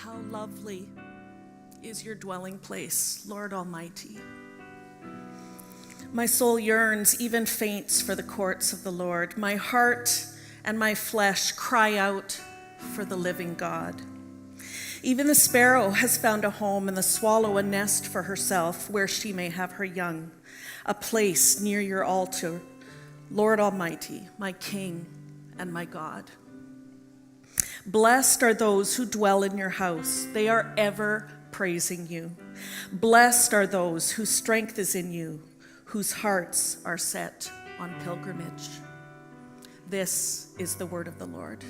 How lovely is your dwelling place, Lord Almighty. My soul yearns, even faints, for the courts of the Lord. My heart and my flesh cry out for the living God. Even the sparrow has found a home, and the swallow a nest for herself, where she may have her young, a place near your altar, Lord Almighty, my King and my God. Blessed are those who dwell in your house. They are ever praising you. Blessed are those whose strength is in you, whose hearts are set on pilgrimage. This is the word of the Lord.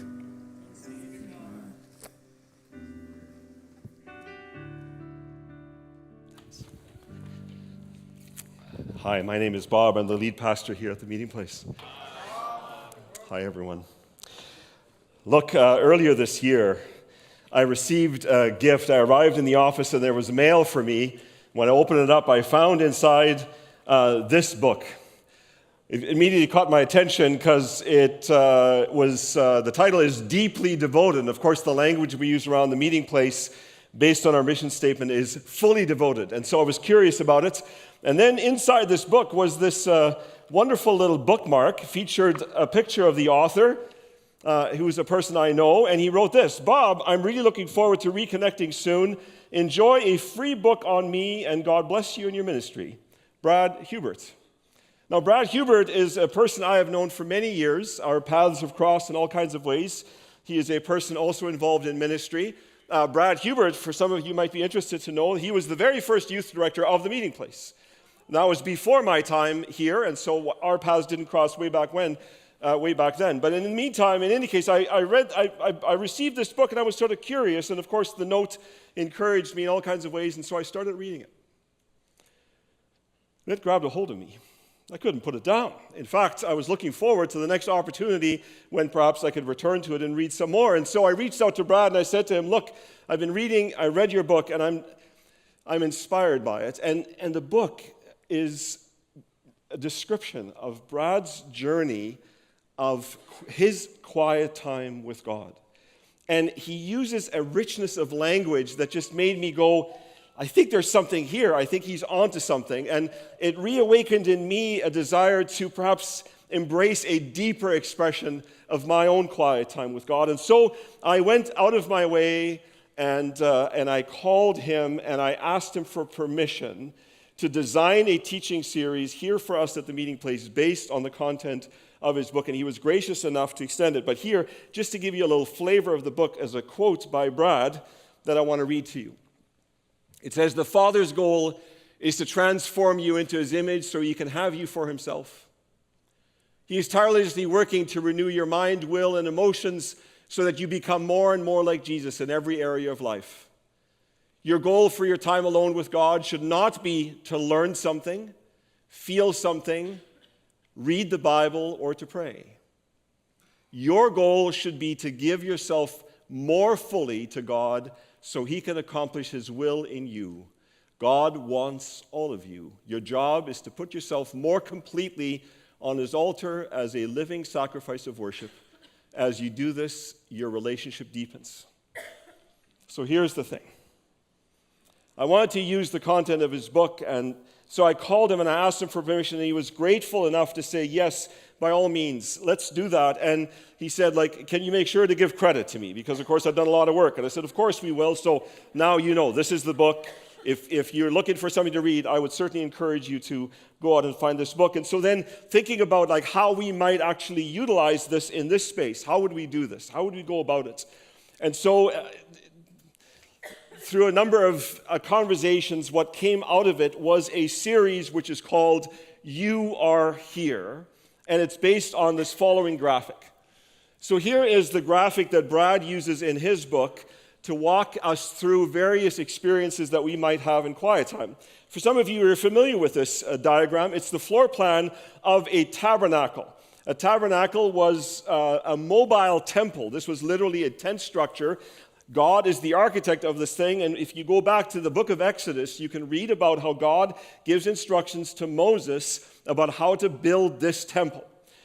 Hi, my name is Bob. I'm the lead pastor here at the meeting place. Hi, everyone. Look, earlier this year, I received a gift. I arrived in the office and there was mail for me. When I opened it up, I found inside this book. It immediately caught my attention because it was the title is Deeply Devoted. And of course, the language we use around the meeting place based on our mission statement is fully devoted. And so I was curious about it. And then inside this book was this wonderful little bookmark, featured a picture of the author, who is a person I know, and he wrote this: Bob, I'm really looking forward to reconnecting soon. Enjoy a free book on me, and God bless you in your ministry. Brad Hubert. Now, Brad Hubert is a person I have known for many years. Our paths have crossed in all kinds of ways. He is a person also involved in ministry. Brad Hubert, for some of you might be interested to know, he was the very first youth director of the meeting place. That was before my time here, and so our paths didn't cross way back then. But in the meantime, in any case, I received this book, and I was sort of curious, and of course the note encouraged me in all kinds of ways, and so I started reading it. And it grabbed a hold of me. I couldn't put it down. In fact, I was looking forward to the next opportunity when perhaps I could return to it and read some more. And so I reached out to Brad and I said to him, look, I read your book, and I'm inspired by it. And the book is a description of Brad's journey of his quiet time with God. And he uses a richness of language that just made me go, I think there's something here. I think he's onto something. And it reawakened in me a desire to perhaps embrace a deeper expression of my own quiet time with God. And so I went out of my way and I called him and I asked him for permission to design a teaching series here for us at the meeting place based on the content of his book. And he was gracious enough to extend it. But here, just to give you a little flavor of the book, as a quote by Brad that I want to read to you. It says, the Father's goal is to transform you into his image so he can have you for himself. He is tirelessly working to renew your mind, will, and emotions so that you become more and more like Jesus in every area of life. Your goal for your time alone with God should not be to learn something, feel something, read the Bible, or to pray. Your goal should be to give yourself more fully to God so he can accomplish his will in you. God wants all of you. Your job is to put yourself more completely on his altar as a living sacrifice of worship. As you do this, your relationship deepens. So here's the thing. I wanted to use the content of his book, and so I called him and I asked him for permission, and he was grateful enough to say, yes, by all means, let's do that. And he said, can you make sure to give credit to me? Because, of course, I've done a lot of work. And I said, of course we will. So now you know, this is the book. If you're looking for something to read, I would certainly encourage you to go out and find this book. And so then thinking about how we might actually utilize this in this space, how would we do this? How would we go about it? And so through a number of conversations, what came out of it was a series which is called You Are Here, and it's based on this following graphic. So here is the graphic that Brad uses in his book to walk us through various experiences that we might have in quiet time. For some of you who are familiar with this diagram, it's the floor plan of a tabernacle. A tabernacle was a mobile temple. This was literally a tent structure. God is the architect of this thing, and if you go back to the book of Exodus, you can read about how God gives instructions to Moses about how to build this temple.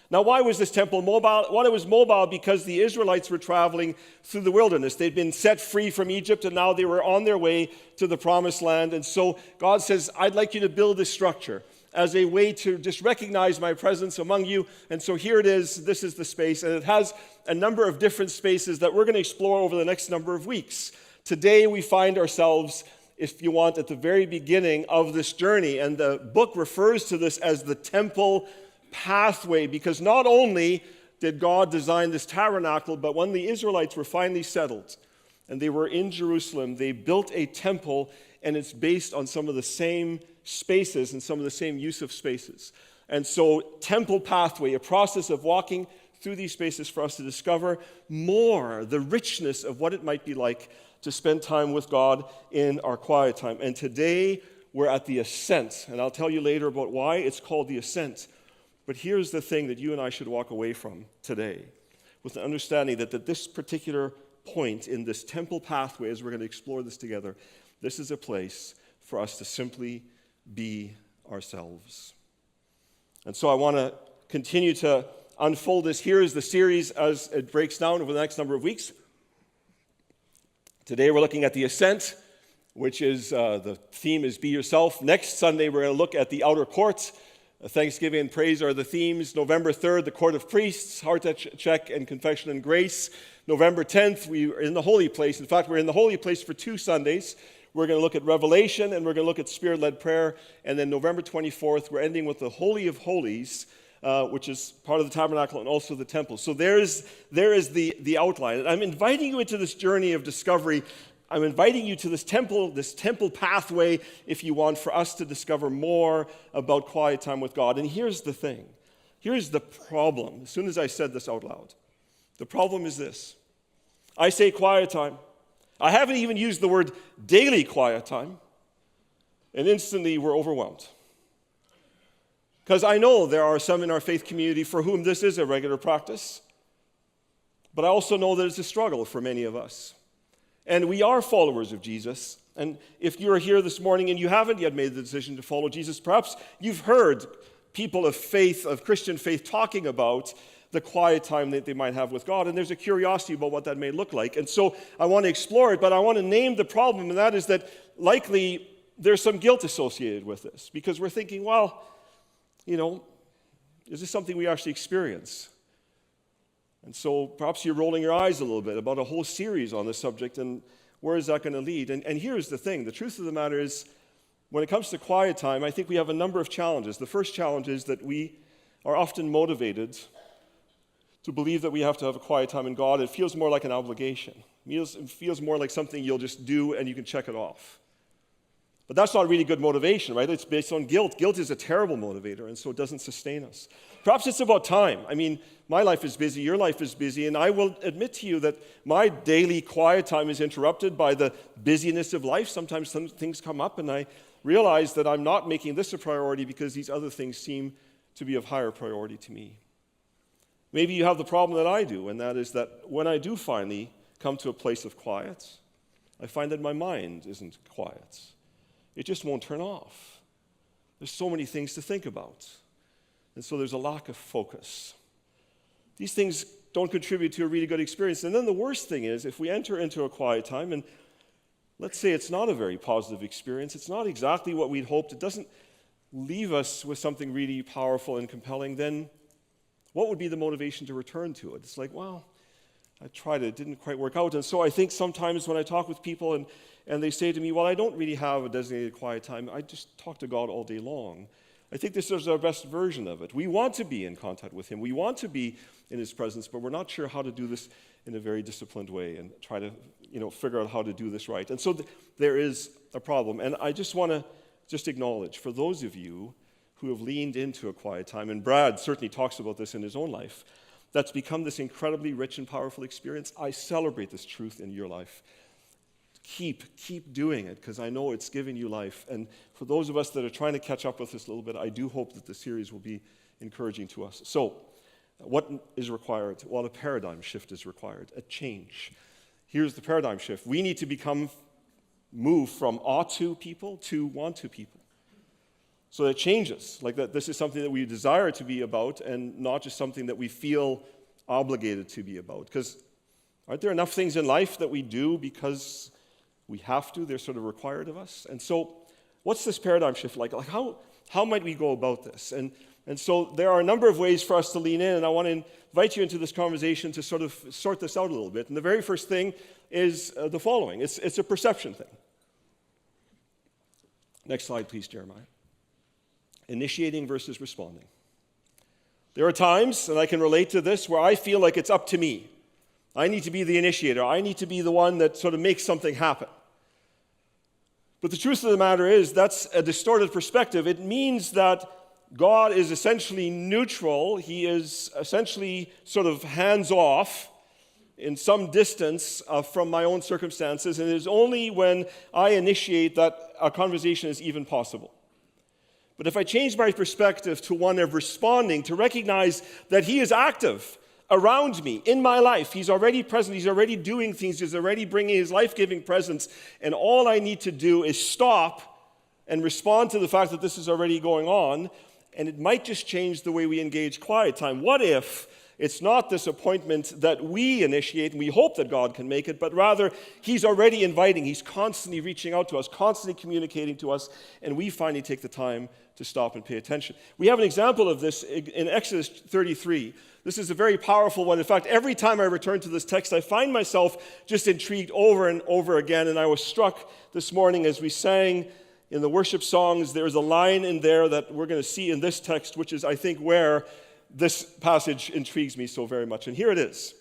Now, why was this temple mobile? Well, it was mobile because the Israelites were traveling through the wilderness. They'd been set free from Egypt, and now they were on their way to the promised land. And so God says, I'd like you to build this structure as a way to just recognize my presence among you. And so here it is. This is the space, and it has a number of different spaces that we're going to explore over the next number of weeks. Today, we find ourselves, if you want, at the very beginning of this journey, and the book refers to this as the temple pathway, because not only did God design this tabernacle, but when the Israelites were finally settled and they were in Jerusalem, they built a temple, and it's based on some of the same spaces and some of the same use of spaces. And so, temple pathway, a process of walking through these spaces for us to discover more the richness of what it might be like to spend time with God in our quiet time. And today, we're at the Ascent, and I'll tell you later about why it's called the Ascent. But here's the thing that you and I should walk away from today, with the understanding that at this particular point in this temple pathway, as we're going to explore this together, this is a place for us to simply be ourselves. And so I want to continue to unfold this. Here is the series as it breaks down over the next number of weeks. Today we're looking at the Ascent, which is the theme is Be Yourself. Next Sunday we're going to look at the outer courts. Thanksgiving and praise are the themes. November 3rd, the court of priests, heart check and confession and grace. November 10th, we are in the holy place. In fact, we're in the holy place for 2 Sundays. We're going to look at Revelation, and we're going to look at Spirit-led prayer. And then November 24th, we're ending with the Holy of Holies, which is part of the tabernacle and also the temple. So there is the outline. And I'm inviting you into this journey of discovery. I'm inviting you to this temple pathway, if you want, for us to discover more about quiet time with God. And here's the thing. Here's the problem. As soon as I said this out loud, the problem is this. I say quiet time. I haven't even used the word daily quiet time, and instantly we're overwhelmed. Because I know there are some in our faith community for whom this is a regular practice, but I also know that it's a struggle for many of us. And we are followers of Jesus. And if you're here this morning and you haven't yet made the decision to follow Jesus, perhaps you've heard people of faith, of Christian faith, talking about the quiet time that they might have with God. And there's a curiosity about what that may look like. And so I want to explore it, but I want to name the problem, and that is that likely there's some guilt associated with this. Because we're thinking, well, is this something we actually experience? And so perhaps you're rolling your eyes a little bit about a whole series on this subject, and where is that going to lead? And here's the thing. The truth of the matter is, when it comes to quiet time, I think we have a number of challenges. The first challenge is that we are often motivated to believe that we have to have a quiet time in God. It feels more like an obligation. It feels more like something you'll just do and you can check it off. But that's not really good motivation, right? It's based on guilt. Guilt is a terrible motivator, and so it doesn't sustain us. Perhaps it's about time. I mean, my life is busy, your life is busy, and I will admit to you that my daily quiet time is interrupted by the busyness of life. Sometimes some things come up, and I realize that I'm not making this a priority because these other things seem to be of higher priority to me. Maybe you have the problem that I do, and that is that when I do finally come to a place of quiet, I find that my mind isn't quiet. It just won't turn off. There's so many things to think about. And so there's a lack of focus. These things don't contribute to a really good experience. And then the worst thing is, if we enter into a quiet time, and let's say it's not a very positive experience, it's not exactly what we'd hoped, it doesn't leave us with something really powerful and compelling, then what would be the motivation to return to it? It's like, well, I tried it didn't quite work out. And so I think sometimes when I talk with people and they say to me, well, I don't really have a designated quiet time, I just talk to God all day long. I think this is our best version of it. We want to be in contact with Him. We want to be in His presence, but we're not sure how to do this in a very disciplined way and try to, figure out how to do this right. And so there is a problem. And I just want to acknowledge, for those of you who have leaned into a quiet time, and Brad certainly talks about this in his own life, that's become this incredibly rich and powerful experience. I celebrate this truth in your life. Keep doing it, because I know it's giving you life. And for those of us that are trying to catch up with this a little bit, I do hope that the series will be encouraging to us. So, what is required? Well, a paradigm shift is required, a change. Here's the paradigm shift. We need to move from ought to people to want to people. So that changes, like that this is something that we desire to be about and not just something that we feel obligated to be about. Because aren't there enough things in life that we do because we have to? They're sort of required of us. And so what's this paradigm shift like? Like how might we go about this? And so there are a number of ways for us to lean in, and I want to invite you into this conversation to sort of sort this out a little bit. And the very first thing is the following. It's a perception thing. Next slide, please, Jeremiah. Initiating versus responding. There are times, and I can relate to this, where I feel like it's up to me. I need to be the initiator. I need to be the one that sort of makes something happen. But the truth of the matter is that's a distorted perspective. It means that God is essentially neutral. He is essentially sort of hands-off in some distance from my own circumstances, and it is only when I initiate that a conversation is even possible. But if I change my perspective to one of responding, to recognize that He is active around me, in my life, He's already present, He's already doing things, He's already bringing His life-giving presence, and all I need to do is stop and respond to the fact that this is already going on, and it might just change the way we engage quiet time. What if it's not this appointment that we initiate and we hope that God can make it, but rather He's already inviting, He's constantly reaching out to us, constantly communicating to us, and we finally take the time to stop and pay attention. We have an example of this in Exodus 33. This is a very powerful one. In fact, every time I return to this text, I find myself just intrigued over and over again, and I was struck this morning as we sang in the worship songs. There's a line in there that we're going to see in this text, which is, I think, where this passage intrigues me so very much. And here it is.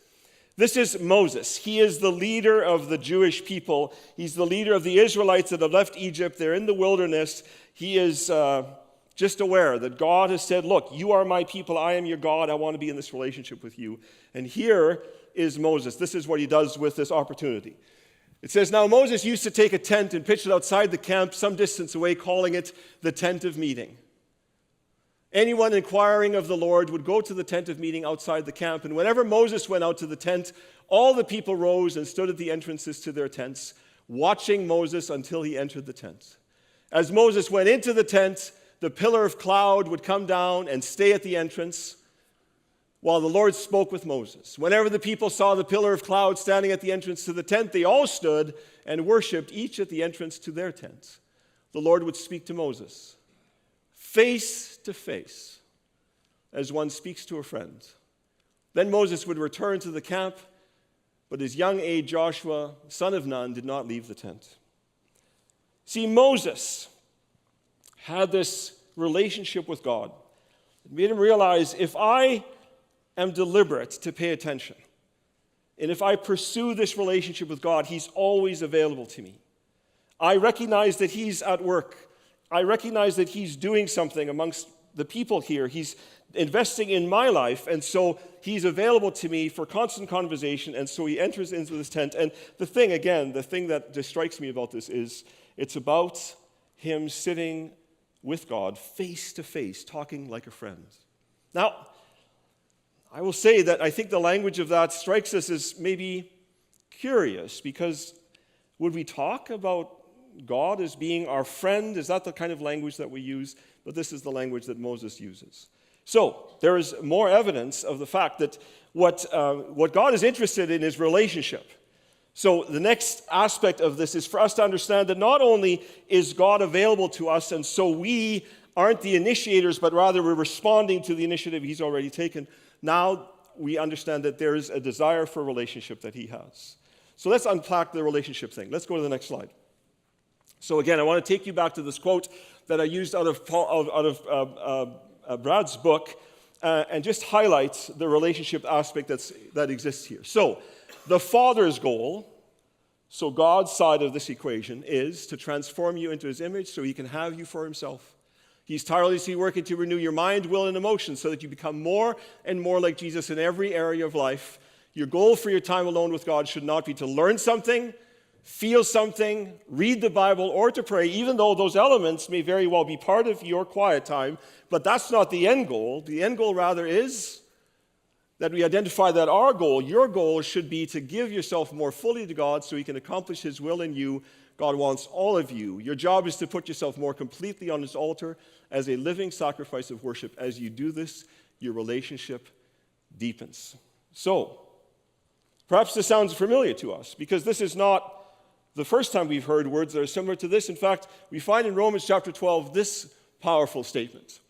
This is Moses. He is the leader of the Jewish people. He's the leader of the Israelites that have left Egypt. They're in the wilderness. He is just aware that God has said, look, you are my people. I am your God. I want to be in this relationship with you. And here is Moses. This is what he does with this opportunity. It says, now Moses used to take a tent and pitch it outside the camp some distance away, calling it the tent of meeting. Anyone inquiring of the Lord would go to the tent of meeting outside the camp, and whenever Moses went out to the tent, all the people rose and stood at the entrances to their tents, watching Moses until he entered the tent. As Moses went into the tent, the pillar of cloud would come down and stay at the entrance while the Lord spoke with Moses. Whenever the people saw the pillar of cloud standing at the entrance to the tent, they all stood and worshiped, each at the entrance to their tent. The Lord would speak to Moses face to face, as one speaks to a friend. Then Moses would return to the camp, but his young aide Joshua, son of Nun, did not leave the tent. See, Moses had this relationship with God. It made him realize, if I am deliberate to pay attention, and if I pursue this relationship with God, He's always available to me. I recognize that He's at work. I recognize that He's doing something amongst the people here. He's investing in my life, and so He's available to me for constant conversation, and so he enters into this tent. And the thing that just strikes me about this is it's about him sitting with God face to face, talking like a friend. Now, I will say that I think the language of that strikes us as maybe curious, because would we talk about God as being our friend? Is that the kind of language that we use? But this is the language that Moses uses. So there is more evidence of the fact that what God is interested in is relationship. So the next aspect of this is for us to understand that not only is God available to us, and so we aren't the initiators, but rather we're responding to the initiative He's already taken. Now we understand that there is a desire for relationship that He has. So let's unpack the relationship thing. Let's go to the next slide. So again, I want to take you back to this quote that I used out of Brad's book, and just highlight the relationship aspect that exists here. So the Father's goal, so God's side of this equation, is to transform you into His image so He can have you for Himself. He's tirelessly working to renew your mind, will, and emotion so that you become more and more like Jesus in every area of life. Your goal for your time alone with God should not be to learn something, feel something, read the Bible, or to pray, even though those elements may very well be part of your quiet time, but that's not the end goal. The end goal, rather, is that we identify that our goal, your goal, should be to give yourself more fully to God so He can accomplish His will in you. God wants all of you. Your job is to put yourself more completely on His altar as a living sacrifice of worship. As you do this, your relationship deepens. So, perhaps this sounds familiar to us, because this is not the first time we've heard words that are similar to this. In fact, we find in Romans chapter 12 this powerful statement.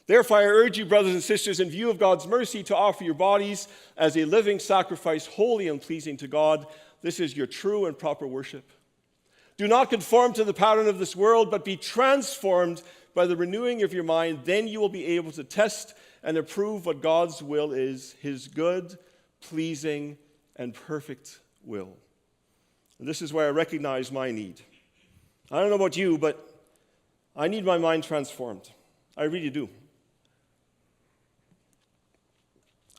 Therefore, I urge you, brothers and sisters, in view of God's mercy, to offer your bodies as a living sacrifice, holy and pleasing to God. This is your true and proper worship. Do not conform to the pattern of this world, but be transformed by the renewing of your mind. Then you will be able to test and approve what God's will is, His good, pleasing, and perfect will. And this is where I recognize my need. I don't know about you, but I need my mind transformed. I really do.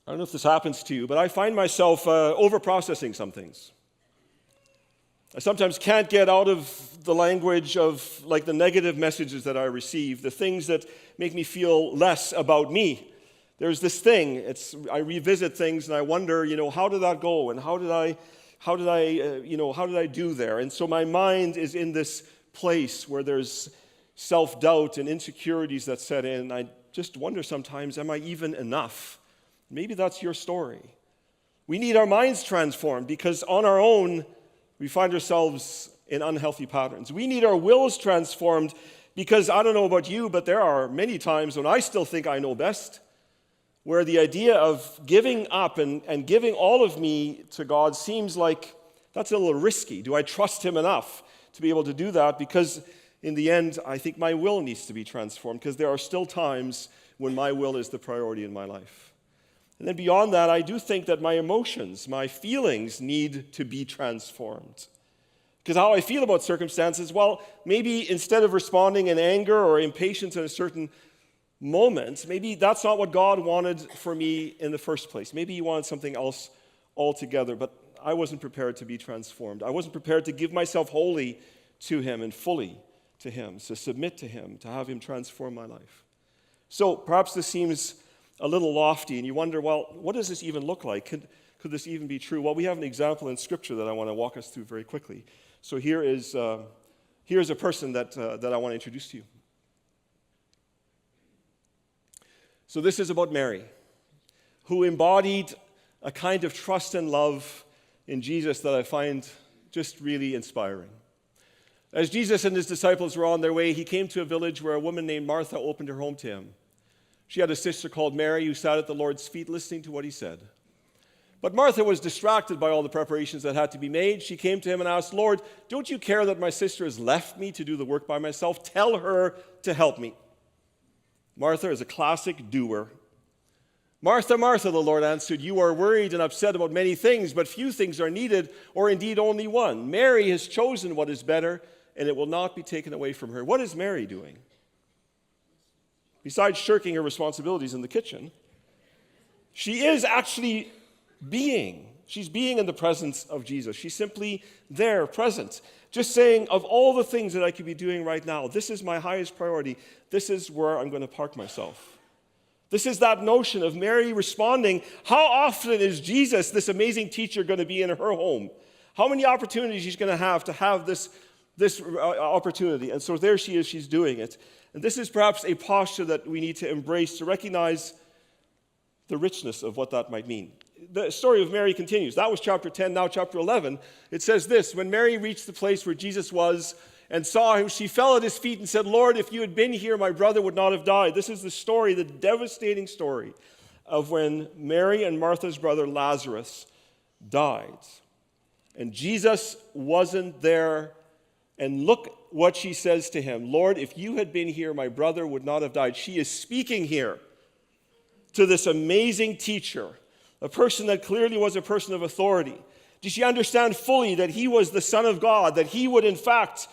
I don't know if this happens to you, but I find myself overprocessing some things. I sometimes can't get out of the language of like the negative messages that I receive, the things that make me feel less about me. There's this thing, I revisit things and I wonder, how did that go? And how did I do there? And so my mind is in this place where there's self-doubt and insecurities that set in. I just wonder sometimes, am I even enough? Maybe that's your story. We need our minds transformed because on our own, we find ourselves in unhealthy patterns. We need our wills transformed because I don't know about you, but there are many times when I still think I know best, where the idea of giving up and giving all of me to God seems like that's a little risky. Do I trust Him enough to be able to do that? Because in the end, I think my will needs to be transformed because there are still times when my will is the priority in my life. And then beyond that, I do think that my emotions, my feelings need to be transformed. Because how I feel about circumstances, well, maybe instead of responding in anger or impatience in a certain moment, maybe that's not what God wanted for me in the first place. Maybe He wanted something else altogether, but I wasn't prepared to be transformed. I wasn't prepared to give myself wholly to Him and fully to Him, to submit to Him, to have Him transform my life. So perhaps this seems a little lofty, and you wonder, well, what does this even look like? Could this even be true? Well, we have an example in Scripture that I want to walk us through very quickly. So here's a person that I want to introduce to you. So this is about Mary, who embodied a kind of trust and love in Jesus that I find just really inspiring. As Jesus and His disciples were on their way, He came to a village where a woman named Martha opened her home to Him. She had a sister called Mary who sat at the Lord's feet listening to what He said. But Martha was distracted by all the preparations that had to be made. She came to Him and asked, Lord, don't you care that my sister has left me to do the work by myself? Tell her to help me. Martha is a classic doer. Martha, Martha, the Lord answered, you are worried and upset about many things, but few things are needed, or indeed only one. Mary has chosen what is better, and it will not be taken away from her. What is Mary doing? Besides shirking her responsibilities in the kitchen, she is actually being. She's being in the presence of Jesus. She's simply there, present. Just saying, of all the things that I could be doing right now, this is my highest priority. This is where I'm going to park myself. This is that notion of Mary responding. How often is Jesus, this amazing teacher, going to be in her home? How many opportunities she's going to have this opportunity? And so there she is, she's doing it. And this is perhaps a posture that we need to embrace to recognize the richness of what that might mean. The story of Mary continues. That was chapter 10, now chapter 11. It says this, when Mary reached the place where Jesus was and saw Him, she fell at His feet and said, Lord, if you had been here, my brother would not have died. This is the story, the devastating story of when Mary and Martha's brother Lazarus died. And Jesus wasn't there. And look what she says to Him. Lord, if you had been here, my brother would not have died. She is speaking here to this amazing teacher, a person that clearly was a person of authority. Did she understand fully that He was the Son of God, that He would in fact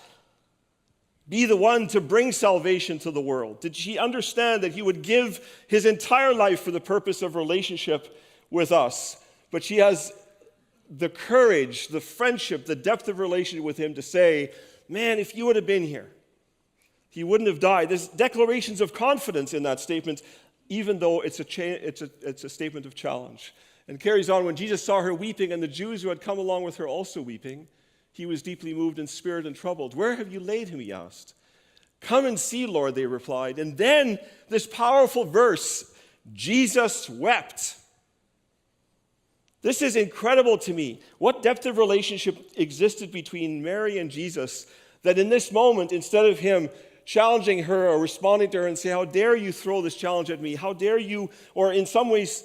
be the one to bring salvation to the world? Did she understand that He would give His entire life for the purpose of relationship with us? But she has the courage, the friendship, the depth of relationship with Him to say, man, if you would have been here, He wouldn't have died. There's declarations of confidence in that statement, even though it's a statement of challenge. And carries on, when Jesus saw her weeping and the Jews who had come along with her also weeping, he was deeply moved in spirit and troubled. Where have you laid him, he asked. Come and see, Lord, they replied. And then this powerful verse, Jesus wept. This is incredible to me. What depth of relationship existed between Mary and Jesus that in this moment, instead of him challenging her or responding to her and say, how dare you throw this challenge at me? How dare you, or in some ways,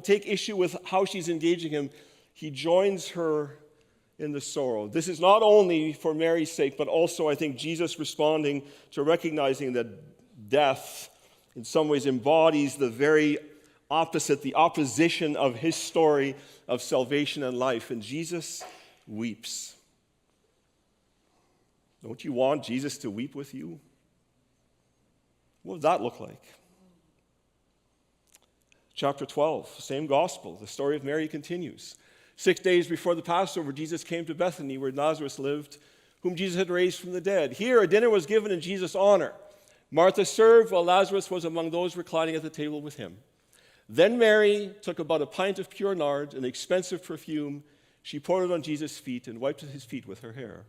take issue with how she's engaging him, he joins her in the sorrow. This is not only for Mary's sake, but also, I think, Jesus responding to recognizing that death in some ways embodies the very opposite, the opposition of his story of salvation and life. And Jesus weeps. Don't you want Jesus to weep with you? What would that look like? Chapter 12, same gospel. The story of Mary continues. 6 days before the Passover, Jesus came to Bethany, where Lazarus lived, whom Jesus had raised from the dead. Here, a dinner was given in Jesus' honor. Martha served, while Lazarus was among those reclining at the table with him. Then Mary took about a pint of pure nard, an expensive perfume. She poured it on Jesus' feet and wiped his feet with her hair.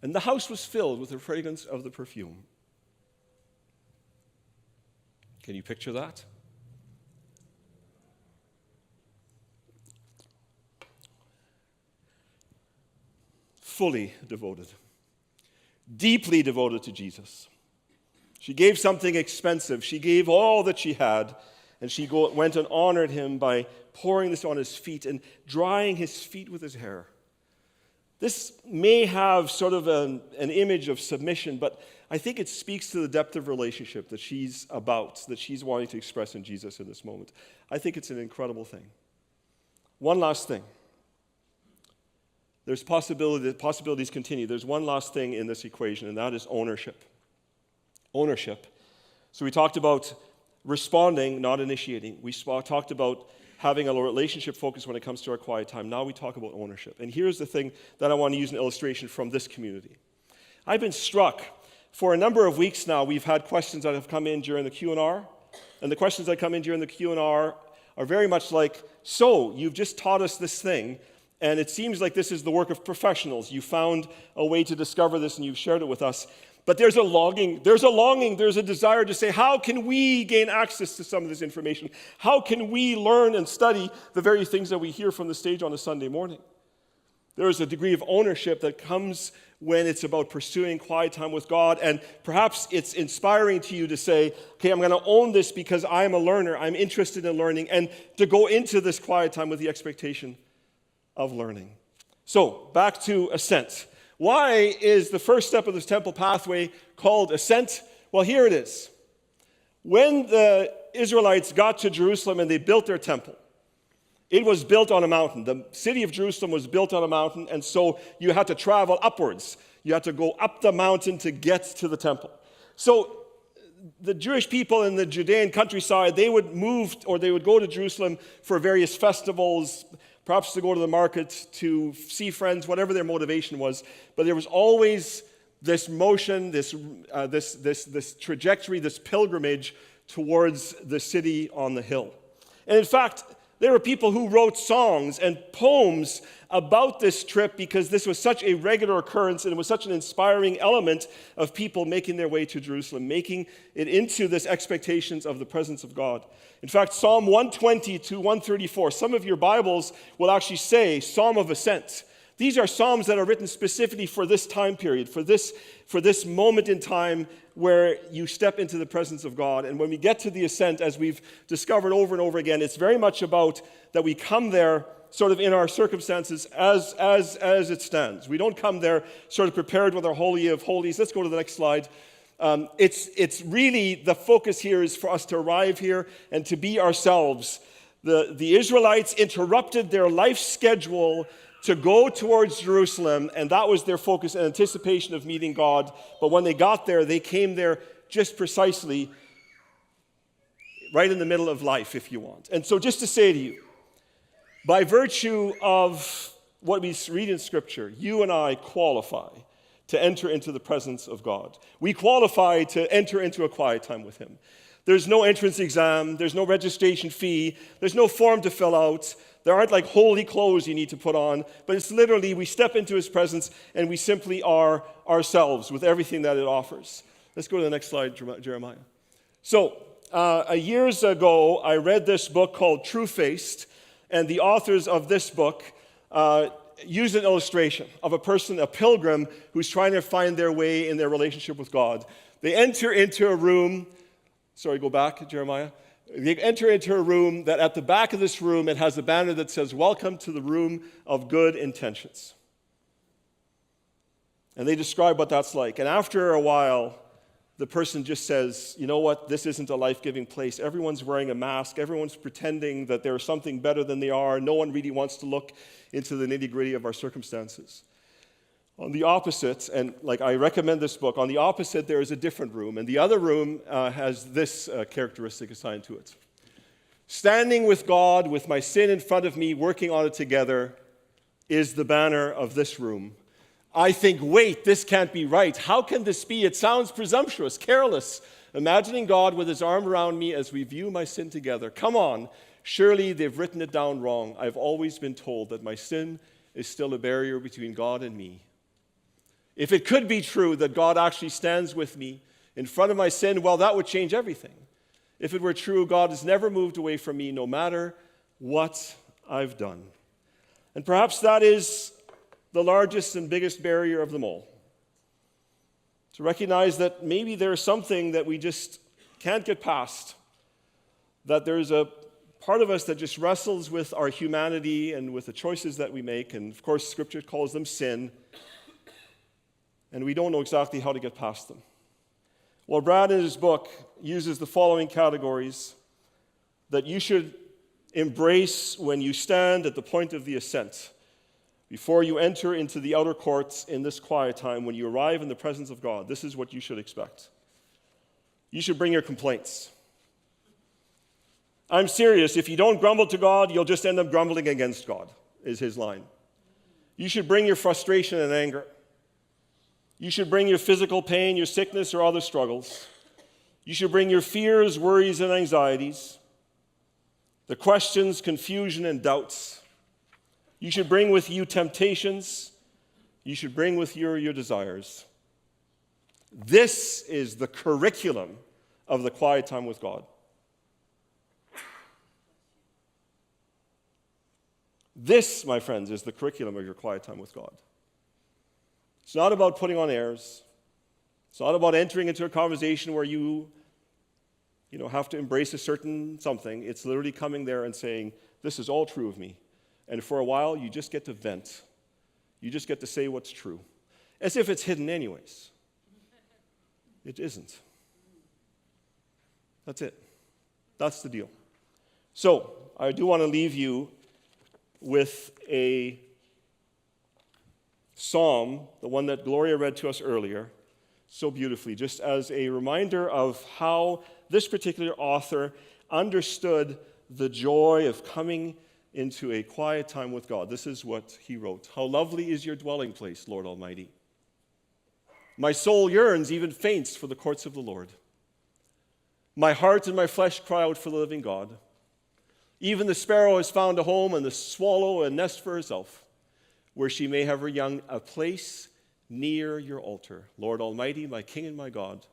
And the house was filled with the fragrance of the perfume. Can you picture that? Fully devoted, deeply devoted to Jesus. She gave something expensive. She gave all that she had, and she went and honored him by pouring this on his feet and drying his feet with his hair. This may have sort of an image of submission, but I think it speaks to the depth of relationship that she's about, that she's wanting to express in Jesus in this moment. I think it's an incredible thing. One last thing. There's possibilities continue. There's one last thing in this equation, and that is ownership. Ownership. So we talked about responding, not initiating. We talked about having a relationship focus when it comes to our quiet time. Now we talk about ownership. And here's the thing that I want to use an illustration from this community. I've been struck. For a number of weeks now, we've had questions that have come in during the Q&R. And the questions that come in during the Q&R are very much like, so you've just taught us this thing, and it seems like this is the work of professionals. You found a way to discover this and you've shared it with us. But there's a longing, there's a desire to say, how can we gain access to some of this information? How can we learn and study the very things that we hear from the stage on a Sunday morning? There is a degree of ownership that comes when it's about pursuing quiet time with God, and perhaps it's inspiring to you to say, okay, I'm going to own this because I'm a learner, I'm interested in learning, and to go into this quiet time with the expectation of learning. So, back to Ascent. Why is the first step of this temple pathway called Ascent? Well, here it is. When the Israelites got to Jerusalem and they built their temple, it was built on a mountain. The city of Jerusalem was built on a mountain, and so you had to travel upwards. You had to go up the mountain to get to the temple. So the Jewish people in the Judean countryside, they would move, or they would go to Jerusalem for various festivals, perhaps to go to the market, to see friends, whatever their motivation was. But there was always this motion, this trajectory, this pilgrimage towards the city on the hill. And in fact, there were people who wrote songs and poems about this trip because this was such a regular occurrence and it was such an inspiring element of people making their way to Jerusalem, making it into this expectations of the presence of God. In fact, Psalm 120 to 134, some of your Bibles will actually say Psalm of Ascent. These are psalms that are written specifically for this time period, for this moment in time where you step into the presence of God. And when we get to the Ascent, as we've discovered over and over again, it's very much about that we come there sort of in our circumstances as it stands. We don't come there sort of prepared with our Holy of Holies. Let's go to the next slide. It's really, the focus here is for us to arrive here and to be ourselves. The Israelites interrupted their life schedule to go towards Jerusalem, and that was their focus in anticipation of meeting God. But when they got there, they came there just precisely right in the middle of life, if you want. And so just to say to you, by virtue of what we read in Scripture, you and I qualify to enter into the presence of God. We qualify to enter into a quiet time with Him. There's no entrance exam. There's no registration fee. There's no form to fill out. There aren't like holy clothes you need to put on. But it's literally we step into his presence and we simply are ourselves with everything that it offers. Let's go to the next slide, Jeremiah. So, years ago, I read this book called True-Faced, and the authors of this book used an illustration of a person, a pilgrim, who's trying to find their way in their relationship with God. They enter into a room, go back, Jeremiah. They enter into a room that at the back of this room, it has a banner that says, "Welcome to the room of good intentions." And they describe what that's like. And after a while, the person just says, "You know what, this isn't a life-giving place. Everyone's wearing a mask. Everyone's pretending that they're something better than they are. No one really wants to look into the nitty-gritty of our circumstances." On the opposite, and I recommend this book, on the opposite there is a different room, and the other room has this characteristic assigned to it. "Standing with God, with my sin in front of me, working on it together, is the banner of this room. I think, wait, this can't be right. How can this be? It sounds presumptuous, careless, imagining God with his arm around me as we view my sin together. Come on, surely they've written it down wrong. I've always been told that my sin is still a barrier between God and me. If it could be true that God actually stands with me in front of my sin, well, that would change everything. If it were true, God has never moved away from me, no matter what I've done." And perhaps that is the largest and biggest barrier of them all. To recognize that maybe there's something that we just can't get past, that there's a part of us that just wrestles with our humanity and with the choices that we make, and of course, Scripture calls them sin, and we don't know exactly how to get past them. Well, Brad in his book uses the following categories that you should embrace when you stand at the point of the ascent. Before you enter into the outer courts in this quiet time, when you arrive in the presence of God, this is what you should expect. You should bring your complaints. I'm serious. If you don't grumble to God, you'll just end up grumbling against God, is his line. You should bring your frustration and anger. You should bring your physical pain, your sickness, or other struggles. You should bring your fears, worries, and anxieties, the questions, confusion, and doubts. You should bring with you temptations. You should bring with you your desires. This is the curriculum of the quiet time with God. This, my friends, is the curriculum of your quiet time with God. It's not about putting on airs. It's not about entering into a conversation where you have to embrace a certain something. It's literally coming there and saying, this is all true of me. And for a while, you just get to vent. You just get to say what's true. As if it's hidden anyways. It isn't. That's it. That's the deal. So, I do want to leave you with a psalm, the one that Gloria read to us earlier, so beautifully, just as a reminder of how this particular author understood the joy of coming into a quiet time with God. This is what he wrote. "How lovely is your dwelling place, Lord Almighty. My soul yearns, even faints, for the courts of the Lord. My heart and my flesh cry out for the living God. Even the sparrow has found a home, and the swallow a nest for herself, where she may have her young, a place near your altar, Lord Almighty, my King and my God.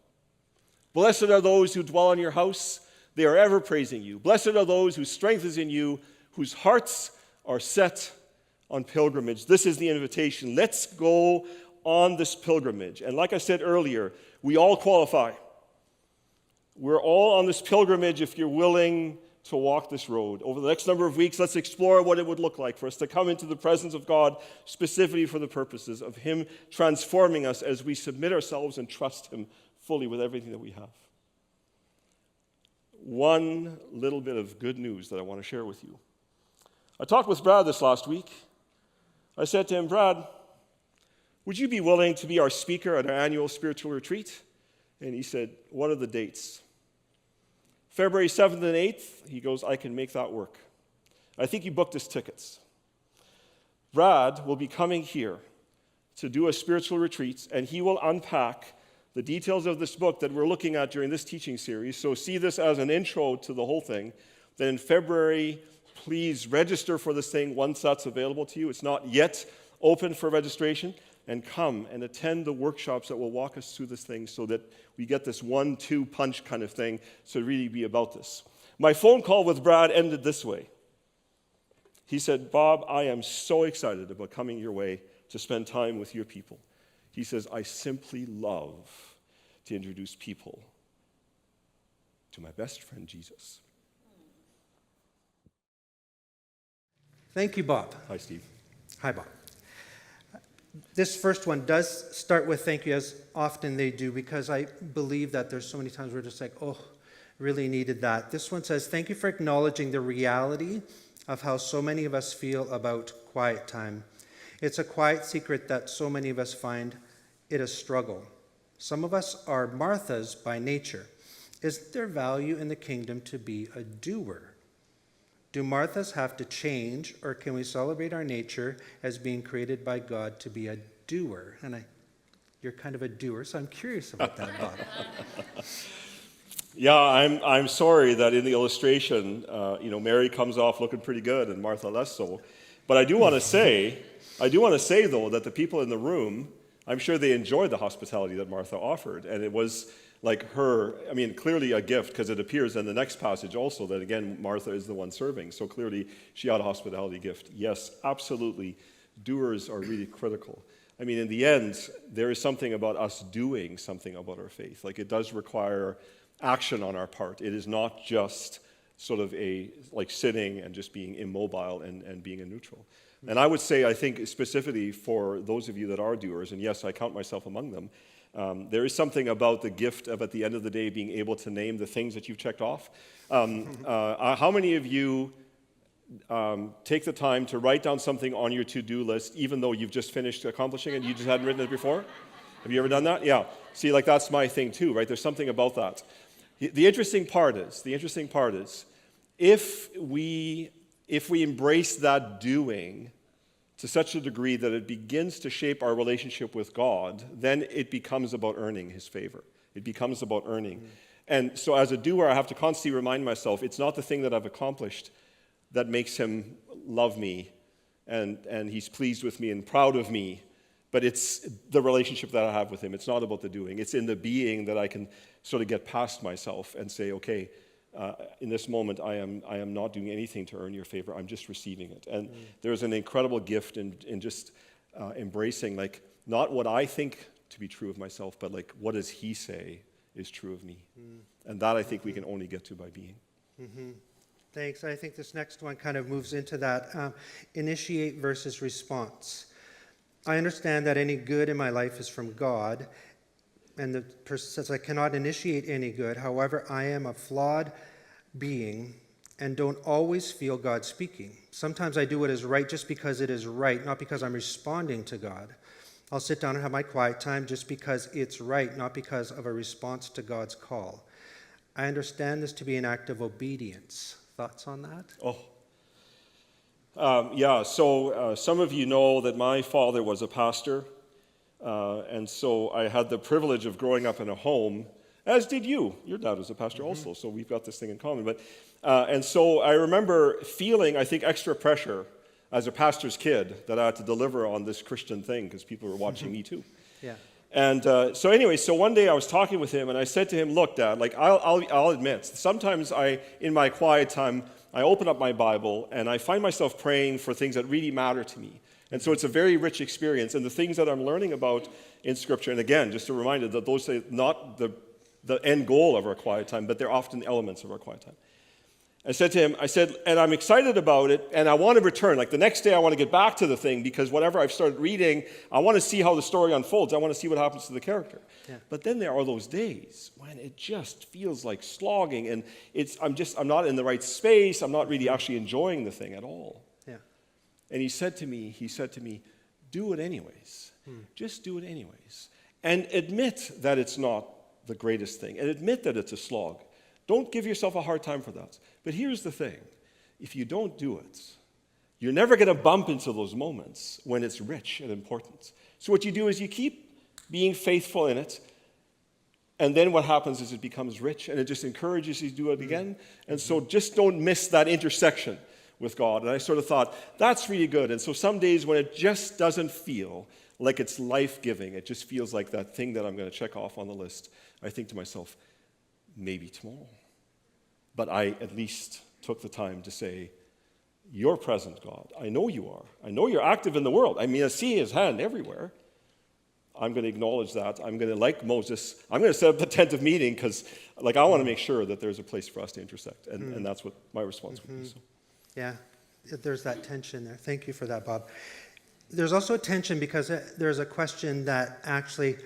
Blessed are those who dwell in your house. They are ever praising you. Blessed are those whose strength is in you, whose hearts are set on pilgrimage." This is the invitation. Let's go on this pilgrimage. And like I said earlier, we all qualify. We're all on this pilgrimage if you're willing to walk this road. Over the next number of weeks, let's explore what it would look like for us to come into the presence of God specifically for the purposes of him transforming us as we submit ourselves and trust him fully with everything that we have. One little bit of good news that I want to share with you. I talked with Brad this last week. I said to him, "Brad, would you be willing to be our speaker at our annual spiritual retreat?" And he said, "What are the dates?" February 7th and 8th, he goes, "I can make that work." I think he booked his tickets. Brad will be coming here to do a spiritual retreat, and he will unpack the details of this book that we're looking at during this teaching series. So see this as an intro to the whole thing. Then in February, please register for this thing once that's available to you. It's not yet open for registration. And come and attend the workshops that will walk us through this thing so that we get this 1-2 punch kind of thing to really be about this. My phone call with Brad ended this way. He said, Bob, I am so excited about coming your way to spend time with your people. He says, I simply love to introduce people to my best friend, Jesus. Thank you, Bob. Hi, Steve. Hi, Bob. This first one does start with thank you, as often they do, because I believe that there's so many times we're just like, oh, really needed that. This one says, thank you for acknowledging the reality of how so many of us feel about quiet time. It's a quiet secret that so many of us find it a struggle. Some of us are Marthas by nature. Is there value in the kingdom to be a doer? Do Marthas have to change, or can we celebrate our nature as being created by God to be a doer? And you're kind of a doer, so I'm curious about that, Bob. Yeah, I'm sorry that in the illustration, Mary comes off looking pretty good and Martha less so. But I do want to say, though, that the people in the room, I'm sure they enjoyed the hospitality that Martha offered, and it was like clearly a gift, because it appears in the next passage also that, again, Martha is the one serving. So clearly she had a hospitality gift. Yes, absolutely, doers are really critical. I mean, in the end, there is something about us doing something about our faith. Like, it does require action on our part. It is not just sort of sitting and just being immobile and being a neutral. And I would say, I think specifically for those of you that are doers, and yes, I count myself among them, there is something about the gift of, at the end of the day, being able to name the things that you've checked off. How many of you take the time to write down something on your to-do list, even though you've just finished accomplishing it and you just hadn't written it before? Have you ever done that? Yeah. See, that's my thing too, right? There's something about that. The interesting part is, if we embrace that doing to such a degree that it begins to shape our relationship with God, then it becomes about earning his favor. It becomes about earning. And so as a doer, I have to constantly remind myself, it's not the thing that I've accomplished that makes him love me and he's pleased with me and proud of me, but it's the relationship that I have with him. It's not about the doing. It's in the being that I can sort of get past myself and say, okay, in this moment, I am not doing anything to earn your favor. I'm just receiving it. And there's an incredible gift in just embracing, not what I think to be true of myself, but what does he say is true of me? And that I think we can only get to by being. Mm-hmm. Thanks. I think this next one kind of moves into that. Initiate versus response. I understand that any good in my life is from God, and the person says, I cannot initiate any good. However, I am a flawed being and don't always feel God speaking. Sometimes I do what is right just because it is right, not because I'm responding to God. I'll sit down and have my quiet time just because it's right, not because of a response to God's call. I understand this to be an act of obedience. Thoughts on that? So some of you know that my father was a pastor. And so I had the privilege of growing up in a home, as did you. Your dad was a pastor also, so we've got this thing in common. But and so I remember feeling, I think, extra pressure as a pastor's kid that I had to deliver on this Christian thing because people were watching me too. Yeah. And so one day I was talking with him and I said to him, look, Dad, I'll admit, sometimes in my quiet time, I open up my Bible and I find myself praying for things that really matter to me. And so it's a very rich experience. And the things that I'm learning about in Scripture, and again, just a reminder that those are not the end goal of our quiet time, but they're often elements of our quiet time. I said to him, and I'm excited about it, and I want to return. The next day I want to get back to the thing, because whatever I've started reading, I want to see how the story unfolds. I want to see what happens to the character. Yeah. But then there are those days when it just feels like slogging, and I'm not in the right space. I'm not really actually enjoying the thing at all. Yeah. And he said to me, do it anyways. Just do it anyways. And admit that it's not the greatest thing, and admit that it's a slog. Don't give yourself a hard time for that. But here's the thing. If you don't do it, you're never going to bump into those moments when it's rich and important. So what you do is you keep being faithful in it, And then what happens is it becomes rich, and it just encourages you to do it again. And so just don't miss that intersection with God. And I sort of thought, that's really good. And so some days when it just doesn't feel like it's life-giving, it just feels like that thing that I'm going to check off on the list, I think to myself, maybe tomorrow. But I at least took the time to say, you're present, God. I know you are. I know you're active in the world. I mean, I see his hand everywhere. I'm going to acknowledge that. I'm going to, like Moses, I'm going to set up the tent of meeting because, I want to make sure that there's a place for us to intersect. And that's what my response would be. So. Yeah, there's that tension there. Thank you for that, Bob. There's also a tension because there's a question that actually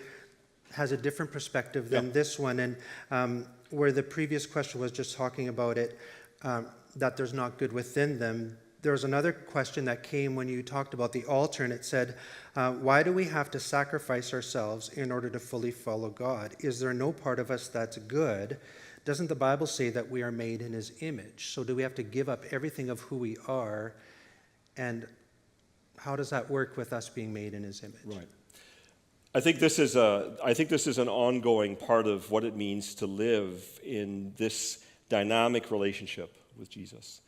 has a different perspective than this one. And where the previous question was just talking about it, that there's not good within them. There was another question that came when you talked about the altar, and it said, why do we have to sacrifice ourselves in order to fully follow God? Is there no part of us that's good? Doesn't the Bible say that we are made in his image? So do we have to give up everything of who we are? And how does that work with us being made in his image? Right. I think this is an ongoing part of what it means to live in this dynamic relationship with Jesus.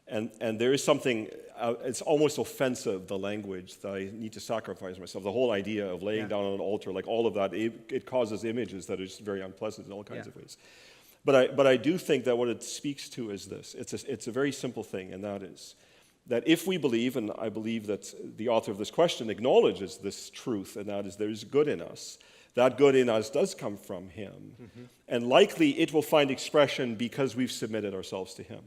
And there is something, it's almost offensive, the language that I need to sacrifice myself. The whole idea of laying down on an altar, like all of that, it causes images that are just very unpleasant in all kinds of ways. But I do think that what it speaks to is this. It's a very simple thing, and that is that if we believe, and I believe that the author of this question acknowledges this truth, and that is there's good in us. That good in us does come from him. Mm-hmm. And likely it will find expression because we've submitted ourselves to him.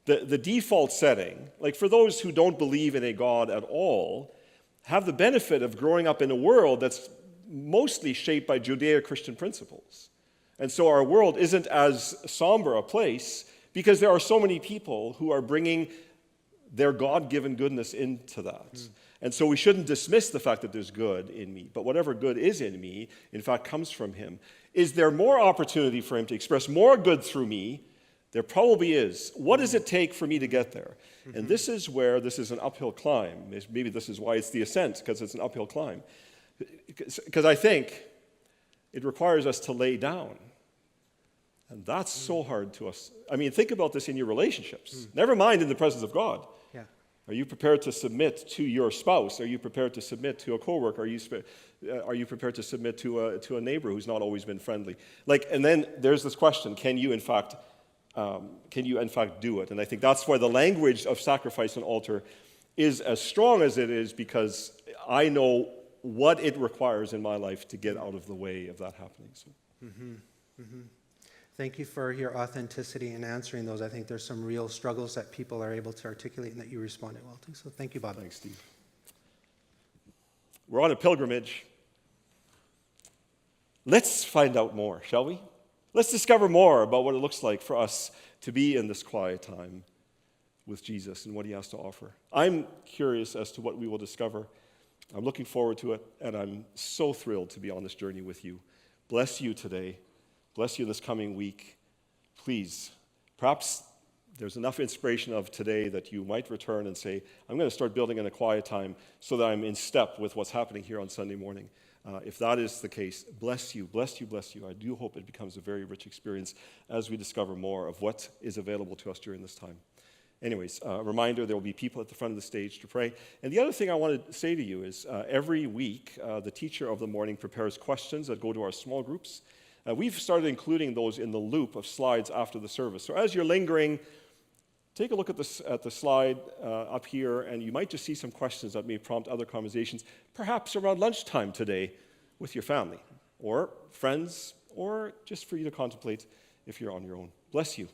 The default setting, like for those who don't believe in a God at all, have the benefit of growing up in a world that's mostly shaped by Judeo-Christian principles. And so our world isn't as somber a place because there are so many people who are bringing their God-given goodness into that. And so we shouldn't dismiss the fact that there's good in me. But whatever good is in me, in fact, comes from him. Is there more opportunity for him to express more good through me? There probably is. What does it take for me to get there? Mm-hmm. And this is where this is an uphill climb. Maybe this is why it's the Ascent, because it's an uphill climb. Because I think it requires us to lay down. And that's so hard to us. I mean, think about this in your relationships. Never mind in the presence of God. Yeah. Are you prepared to submit to your spouse? Are you prepared to submit to a coworker? Are you prepared to submit to a neighbor who's not always been friendly? And then there's this question, can you in fact do it? And I think that's why the language of sacrifice and altar is as strong as it is, because I know what it requires in my life to get out of the way of that happening. So. Mm-hmm. Mm-hmm. Thank you for your authenticity in answering those. I think there's some real struggles that people are able to articulate and that you responded well to. So thank you, Bob. Thanks, Steve. We're on a pilgrimage. Let's find out more, shall we? Let's discover more about what it looks like for us to be in this quiet time with Jesus and what he has to offer. I'm curious as to what we will discover. I'm looking forward to it, and I'm so thrilled to be on this journey with you. Bless you today. Bless you this coming week. Please, perhaps there's enough inspiration of today that you might return and say, I'm going to start building in a quiet time so that I'm in step with what's happening here on Sunday morning. If that is the case, bless you, bless you, bless you. I do hope it becomes a very rich experience as we discover more of what is available to us during this time. Anyways, a reminder, there will be people at the front of the stage to pray. And the other thing I want to say to you is every week, the teacher of the morning prepares questions that go to our small groups. We've started including those in the loop of slides after the service. So as you're lingering, take a look at the slide up here, and you might just see some questions that may prompt other conversations, perhaps around lunchtime today with your family or friends, or just for you to contemplate if you're on your own. Bless you.